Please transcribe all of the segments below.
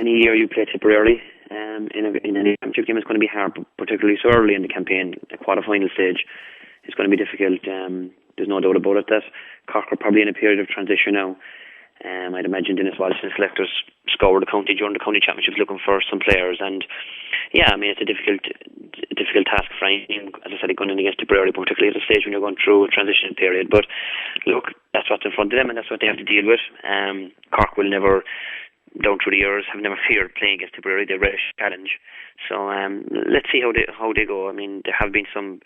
any year you play Tipperary in any championship game, it's going to be hard, particularly so early in the campaign. The quarter-final stage is going to be difficult. There's no doubt about it that Cork are probably in a period of transition now. I'd imagine Denis Walsh and selectors scoured the county during the county championships looking for some players, and it's a difficult task for anyone, as I said, going in against Tipperary, particularly at the stage when you're going through a transition period. But look, that's what's in front of them, and that's what they have to deal with. Cork will never, down through the years, have never feared playing against Tipperary. They relish challenge. So let's see how they go. I mean, there have been some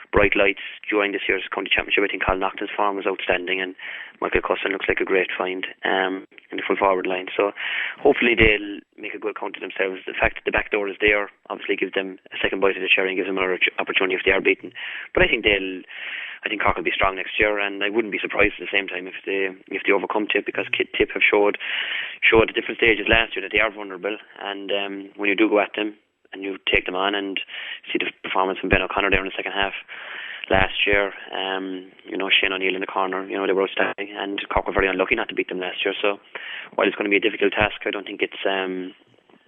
bright lights during this year's county championship. I think Colin Naughton's form was outstanding, and Michael Cusson looks like a great find in the full forward line. So hopefully they'll make a good count of themselves. The fact that the back door is there obviously gives them a second bite of the cherry and gives them an opportunity if they are beaten. But I think Cork will be strong next year, and I wouldn't be surprised at the same time if they overcome Tip, because Tip have showed at different stages last year that they are vulnerable, and when you do go at them and you take them on, and see the performance from Ben O'Connor there in the second half last year, Shane O'Neill in the corner, they were outstanding, and Cork were very unlucky not to beat them last year. So while it's going to be a difficult task, I don't think it's a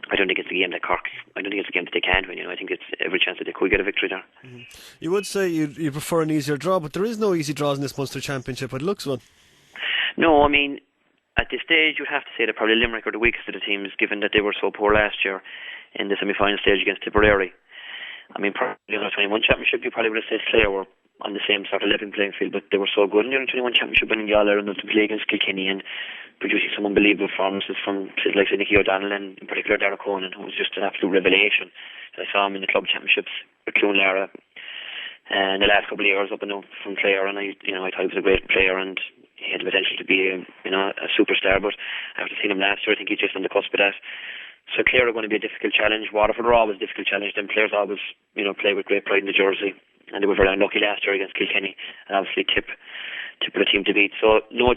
game that Cork, I don't think it's a game that they can't win. I think it's every chance that they could get a victory there. Mm-hmm. You would say you prefer an easier draw, but there is no easy draws in this Munster Championship. It looks one. No, I mean, at this stage you'd have to say that probably Limerick are the weakest of the teams, given that they were so poor last year in the semi-final stage against Tipperary. I mean, probably in the 21 championship you probably would have said Clare were on the same sort of level playing field, but they were so good in the 21 championship, winning the All-Ireland to play against Kilkenny and producing some unbelievable performances from players like Nicky O'Donnell and in particular Darragh Conan, who was just an absolute revelation. I saw him in the club championships with Clune Lara in the last couple of years up and down from Clare, and I thought he was a great player, and he had the potential to be a superstar. But after seeing him last year, I think he's just on the cusp of that. So Clare are going to be a difficult challenge. Waterford are always a difficult challenge. Them players always play with great pride in the jersey, and they were very unlucky last year against Kilkenny, and obviously Tip were the team to beat. So no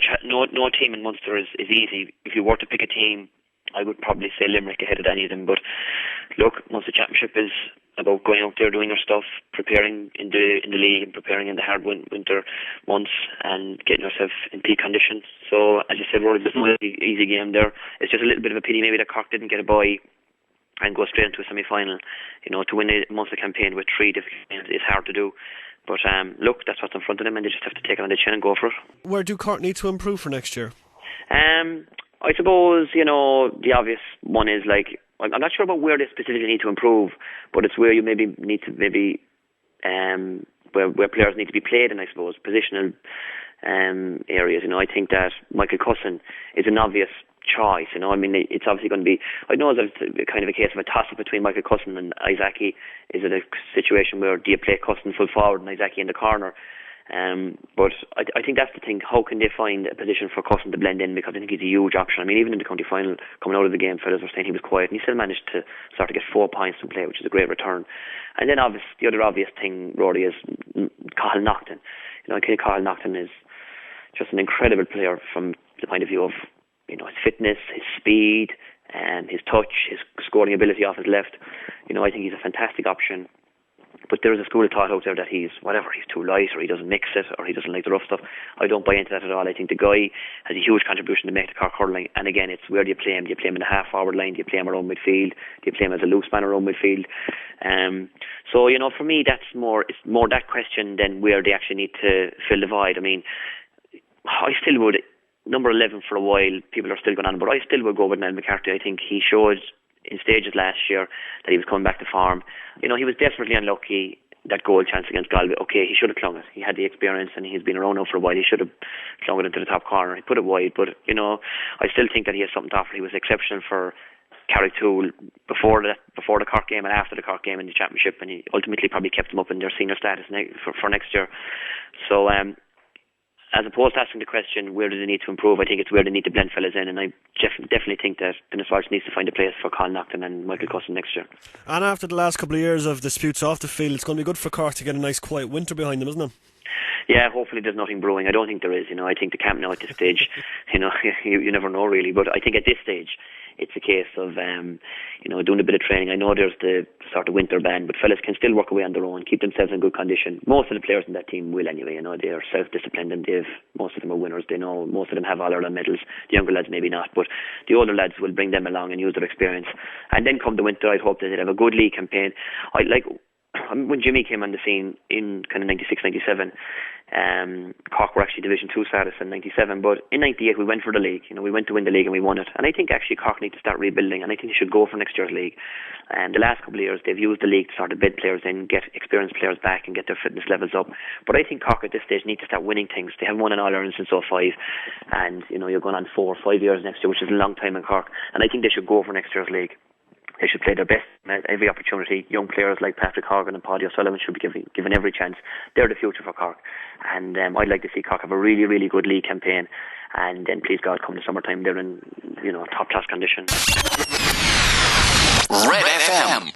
team in Munster is easy. If you were to pick a team, I would probably say Limerick ahead of any of them. But look, Munster Championship is about going out there, doing your stuff, preparing in the league and preparing in the hard winter months and getting yourself in peak condition. So as you said, Rory, there's no easy game there. It's just a little bit of a pity maybe that Cork didn't get a bye and go straight into a semi-final. To win a Munster campaign with 3 different games is hard to do. But look, that's what's in front of them, and they just have to take it on the chin and go for it. Where do Cork need to improve for next year? I suppose, the obvious one is, like, I'm not sure about where they specifically need to improve, but it's where you maybe need to where players need to be played in, I suppose, positional areas. I think that Michael Cusson is an obvious choice. I mean, it's obviously going to be, I know it's kind of a case of a toss-up between Michael Cusson and Isaki. Is it a situation where do you play Cusson full forward and Isaki in the corner? But I think that's the thing. How can they find a position for Cusson to blend in? Because I think he's a huge option. I mean, even in the county final, coming out of the game, fellas were saying he was quiet, and he still managed to sort of get 4 points from play, which is a great return. And then the other obvious thing, Rory, is Cathal Naughton. I think Cathal Naughton is just an incredible player from the point of view of his fitness, his speed, and his touch, his scoring ability off his left. I think he's a fantastic option. But there is a school of thought out there that he's too light, or he doesn't mix it, or he doesn't like the rough stuff. I don't buy into that at all. I think the guy has a huge contribution to make to Cork hurling. And again, it's where do you play him? Do you play him in the half-forward line? Do you play him around midfield? Do you play him as a loose man around midfield? So, for me, it's more that question than where they actually need to fill the void. I mean, I still would, number 11 for a while, people are still going on, but I still would go with Niall McCarthy. I think he showed in stages last year that he was coming back to form. He was desperately unlucky, that goal chance against Galway. Okay, he should have clung it. He had the experience and he's been around now for a while. He should have clung it into the top corner. He put it wide, but I still think that he has something to offer. He was exceptional for Carricktool before the Cork game and after the Cork game in the championship, and he ultimately probably kept them up in their senior status for next year. So as opposed to asking the question, where do they need to improve, I think it's where they need to blend fellas in, and I definitely think that Denis Walsh needs to find a place for Colin Naughton and Michael Cusson next year. And after the last couple of years of disputes off the field, it's going to be good for Cork to get a nice quiet winter behind them, isn't it? Yeah, hopefully there's nothing brewing. I don't think there is. I think the camp now at this stage, you never know really. But I think at this stage, it's a case of doing a bit of training. I know there's the sort of winter ban, but fellas can still work away on their own, keep themselves in good condition. Most of the players in that team will anyway. They are self-disciplined, and most of them are winners. They know most of them have All-Ireland medals. The younger lads maybe not, but the older lads will bring them along and use their experience. And then come the winter, I'd hope that they'd have a good league campaign. When Jimmy came on the scene in kind of 96, 97, Cork were actually Division 2 status in 97, but in 98 we went for the league. We went to win the league and we won it. And I think actually Cork need to start rebuilding, and I think they should go for next year's league. The last couple of years they've used the league to sort of bid players in, get experienced players back and get their fitness levels up. But I think Cork at this stage need to start winning things. They haven't won an All-Ireland since 05, and you're going on 4 or 5 years next year, which is a long time in Cork. And I think they should go for next year's league. They should play their best at every opportunity. Young players like Patrick Horgan and Paddy O'Sullivan should be given every chance. They're the future for Cork. And I'd like to see Cork have a really, really good league campaign. And then, please God, come the summertime, they're in top-class condition. Red FM.